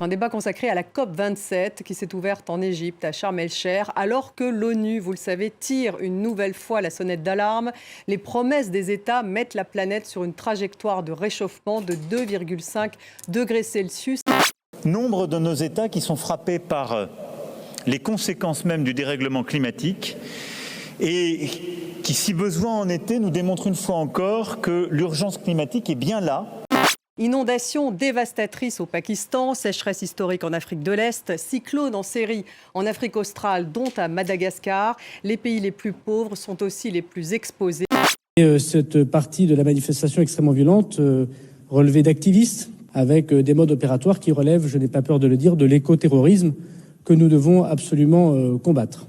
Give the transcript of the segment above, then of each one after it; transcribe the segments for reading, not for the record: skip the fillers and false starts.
Un débat consacré à la COP27 qui s'est ouverte en Égypte, à Sharm el-Cheikh, alors que l'ONU, vous le savez, tire une nouvelle fois la sonnette d'alarme. Les promesses des États mettent la planète sur une trajectoire de réchauffement de 2,5 degrés Celsius. Nombre de nos États qui sont frappés par les conséquences même du dérèglement climatique et qui, si besoin en était, nous démontrent une fois encore que l'urgence climatique est bien là. Inondations dévastatrices au Pakistan, sécheresse historique en Afrique de l'Est, cyclone en série en Afrique australe, dont à Madagascar. Les pays les plus pauvres sont aussi les plus exposés. Cette partie de la manifestation extrêmement violente relevait d'activistes avec des modes opératoires qui relèvent, je n'ai pas peur de le dire, de l'écoterrorisme que nous devons absolument combattre.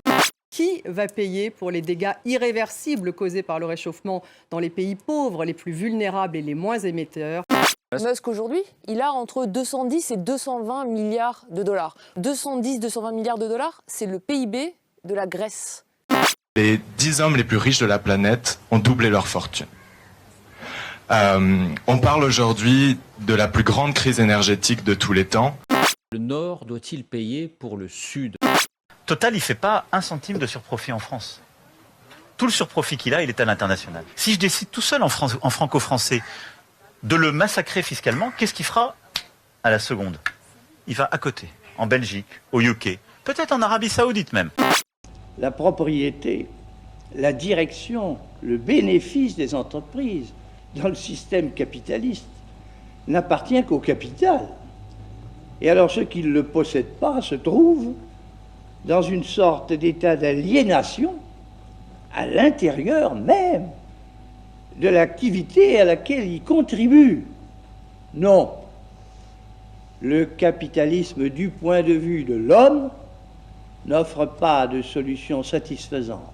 Qui va payer pour les dégâts irréversibles causés par le réchauffement dans les pays pauvres, les plus vulnérables et les moins émetteurs? Musk, aujourd'hui, il a entre 210 et 220 milliards de dollars. 210-220 milliards de dollars, c'est le PIB de la Grèce. Les 10 hommes les plus riches de la planète ont doublé leur fortune. On parle aujourd'hui de la plus grande crise énergétique de tous les temps. Le Nord doit-il payer pour le Sud? Total, il ne fait pas un centime de surprofit en France. Tout le surprofit qu'il a, il est à l'international. Si je décide tout seul en franco-français de le massacrer fiscalement, qu'est-ce qu'il fera à la seconde? Il va à côté, en Belgique, au UK, peut-être en Arabie Saoudite même. La propriété, la direction, le bénéfice des entreprises dans le système capitaliste n'appartient qu'au capital. Et alors ceux qui ne le possèdent pas se trouvent dans une sorte d'état d'aliénation à l'intérieur même de l'activité à laquelle ils contribuent. Non, le capitalisme du point de vue de l'homme n'offre pas de solution satisfaisante